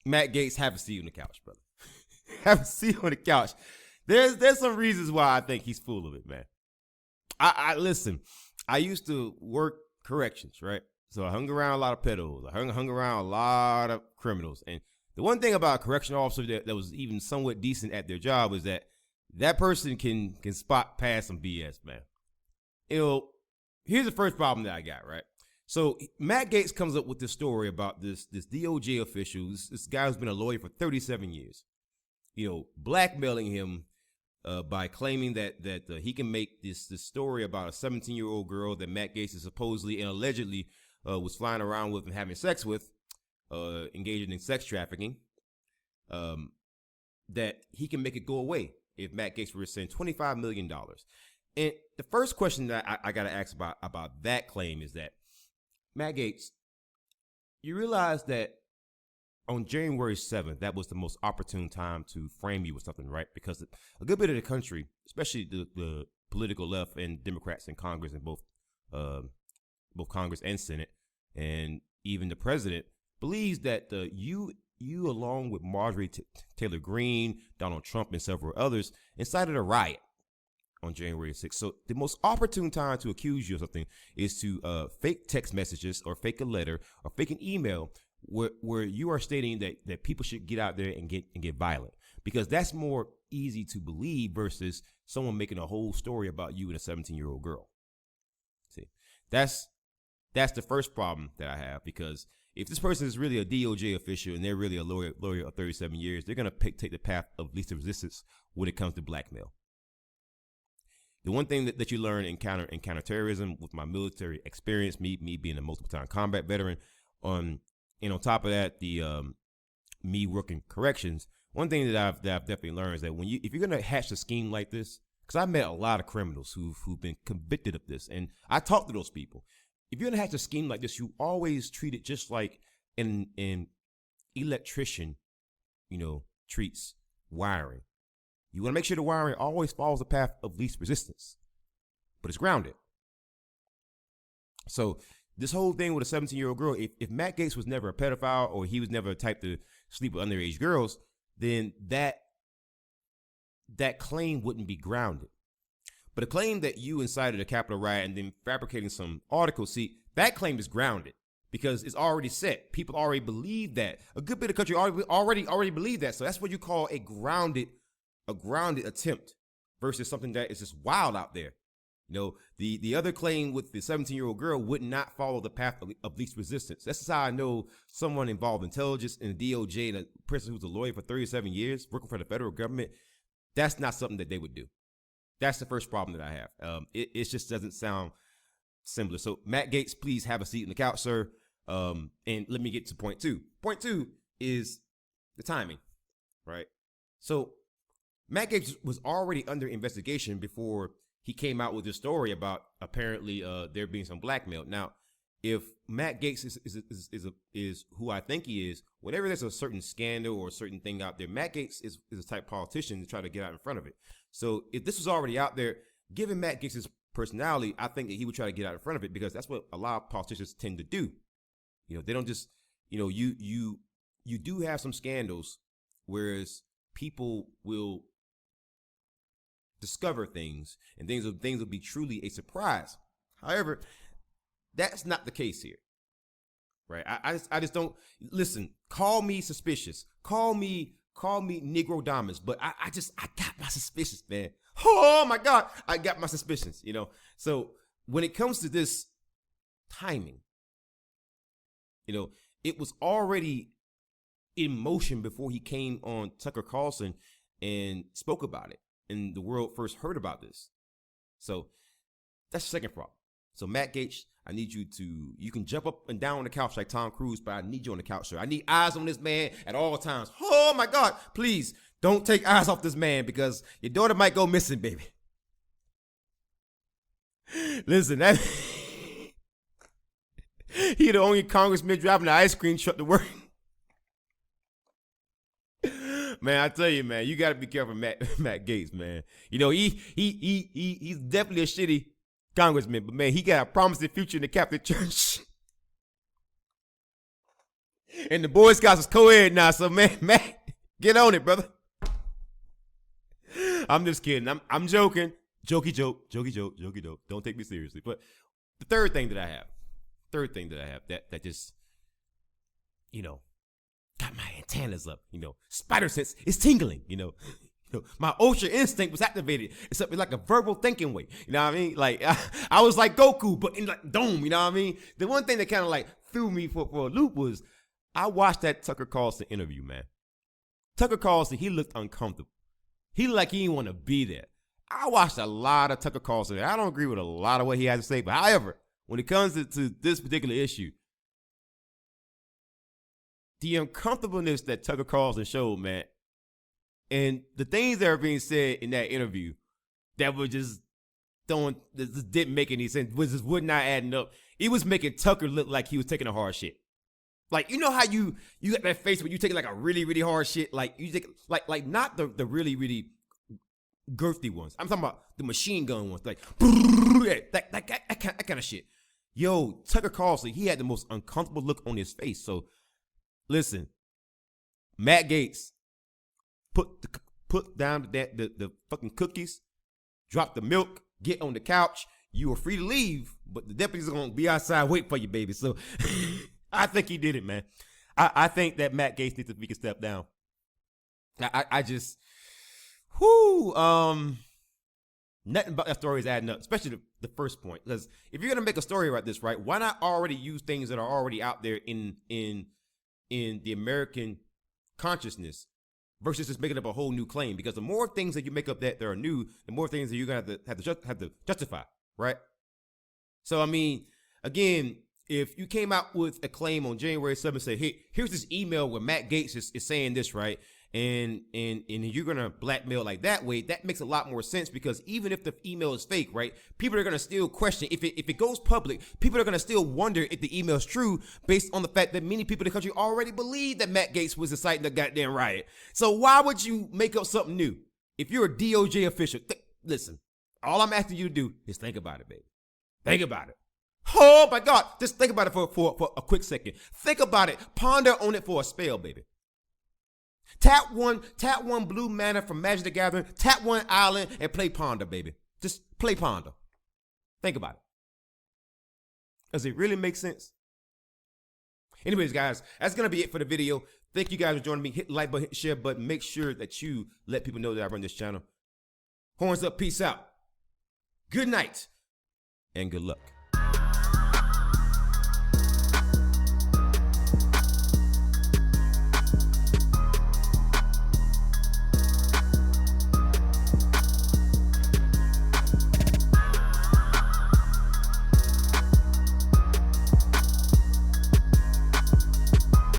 Matt Gaetz, have a seat on the couch, brother. Have a seat on the couch. There's some reasons why I think he's full of it, man. I listen. I used to work corrections, right? So I hung around a lot of pedos. I hung around a lot of criminals. And the one thing about a correctional officer that was even somewhat decent at their job is that person can spot past some BS, man. Here's the first problem that I got, right? So Matt Gaetz comes up with this story about this DOJ official, this guy who's been a lawyer for 37 years, blackmailing him by claiming that he can make this story about a 17-year-old girl that Matt Gaetz is supposedly and allegedly was flying around with and having sex with, engaging in sex trafficking, that he can make it go away if Matt Gaetz were to send $25 million. And the first question that I got to ask about that claim is that, Matt Gaetz, you realize that on January 7th, that was the most opportune time to frame you with something, right? Because a good bit of the country, especially the political left and Democrats in Congress and both Congress and Senate, and even the president, believes that you along with Marjorie Taylor Greene, Donald Trump, and several others incited a riot on January 6th. So the most opportune time to accuse you of something is to fake text messages or fake a letter or fake an email where you are stating that people should get out there and get violent, because that's more easy to believe versus someone making a whole story about you and a 17-year-old girl. See, that's the first problem that I have, because if this person is really a DOJ official and they're really a lawyer of 37 years, they're going to take the path of least resistance when it comes to blackmail. The one thing that you learn in counterterrorism with my military experience, me being a multiple time combat veteran, and on top of that, me working corrections, one thing that I've definitely learned is that if you're gonna hatch a scheme like this, because I met a lot of criminals who've been convicted of this, and I talk to those people. If you're gonna hatch a scheme like this, you always treat it just like an electrician, treats wiring. You want to make sure the wiring always follows the path of least resistance, but it's grounded. So this whole thing with a 17-year-old girl, if Matt Gaetz was never a pedophile or he was never a type to sleep with underage girls, then that claim wouldn't be grounded. But a claim that you incited a Capitol riot and then fabricating some articles, see, that claim is grounded because it's already set. People already believe that. A good bit of country already believe that. So that's what you call a grounded attempt versus something that is just wild out there. The other claim with the 17-year-old girl would not follow the path of least resistance. That's how I know someone involved in intelligence in the DOJ and a person who's a lawyer for 37 years working for the federal government. That's not something that they would do. That's the first problem that I have. It just doesn't sound similar. So Matt Gaetz, please have a seat on the couch, sir. And let me get to point two. Point two is the timing, right? So Matt Gaetz was already under investigation before he came out with this story about apparently there being some blackmail. Now, if Matt Gaetz is who I think he is, whenever there's a certain scandal or a certain thing out there, Matt Gaetz is a type of politician to try to get out in front of it. So if this was already out there, given Matt Gaetz's personality, I think that he would try to get out in front of it, because that's what a lot of politicians tend to do. They don't just, you do have some scandals, whereas people will discover things and things will be truly a surprise. However, that's not the case here, right? I just don't listen. Call me suspicious. Call me Negro Dominus, but I got my suspicions, man. Oh my God, I got my suspicions. So when it comes to this timing, it was already in motion before he came on Tucker Carlson and spoke about it, and the world first heard about this. So that's the second problem. So Matt Gaetz, I need you can jump up and down on the couch like Tom Cruise, but I need you on the couch, sir. I need eyes on this man at all times. Oh my God, please don't take eyes off this man, because your daughter might go missing, baby. Listen, he the only congressman driving the ice cream truck to work. Man, I tell you, man, you got to be careful, Matt Gaetz, man. He's definitely a shitty congressman, but man, he got a promising future in the Catholic Church. And the Boy Scouts is co-ed now, so man, get on it, brother. I'm just kidding. I'm joking. Jokey joke. Don't take me seriously. But the third thing that I have that just, got my antennas up, spider sense is tingling, my ultra instinct was activated. It's like a verbal thinking way. You know what I mean? Like I was like Goku, but in like Dome, you know what I mean? The one thing that kind of like threw me for a loop was I watched that Tucker Carlson interview, man. Tucker Carlson, he looked uncomfortable. He looked like he didn't want to be there. I watched a lot of Tucker Carlson. I don't agree with a lot of what he has to say, but however, when it comes to this particular issue, the uncomfortableness that Tucker Carlson showed, man, and the things that are being said in that interview that were just just didn't make any sense, would not adding up. It was making Tucker look like he was taking a hard shit. Like, you know how you got that face when you take like a really, really hard shit? Like, you take, like not the really, really girthy ones. I'm talking about the machine gun ones. Like, that kind of shit. Yo, Tucker Carlson, he had the most uncomfortable look on his face. So, listen, Matt Gaetz, put down the fucking cookies, drop the milk, get on the couch. You are free to leave, but the deputies are going to be outside waiting for you, baby. So I think he did it, man. I think that Matt Gaetz needs to take a step down. I just, nothing about that story is adding up, especially the first point. Because if you're going to make a story about this, right, why not already use things that are already out there in the American consciousness versus just making up a whole new claim? Because the more things that you make up that are new, the more things that you're going to have to justify, right? So, I mean, again, if you came out with a claim on January 7th and say, hey, here's this email where Matt Gaetz is saying this, right? And you're going to blackmail like that way, that makes a lot more sense, because even if the email is fake, right, people are going to still question. If it goes public, people are going to still wonder if the email is true based on the fact that many people in the country already believe that Matt Gaetz was inciting the goddamn riot. So why would you make up something new? If you're a DOJ official, listen, all I'm asking you to do is think about it, baby. Think about it. Oh my God, just think about it for a quick second. Think about it. Ponder on it for a spell, baby. Tap one Blue Mana from Magic the Gathering, tap one Island, and play Ponder, baby. Just play Ponder. Think about it. Does it really make sense? Anyways, guys, that's going to be it for the video. Thank you guys for joining me. Hit the like button, hit the share button. Make sure that you let people know that I run this channel. Horns up, peace out. Good night, and good luck.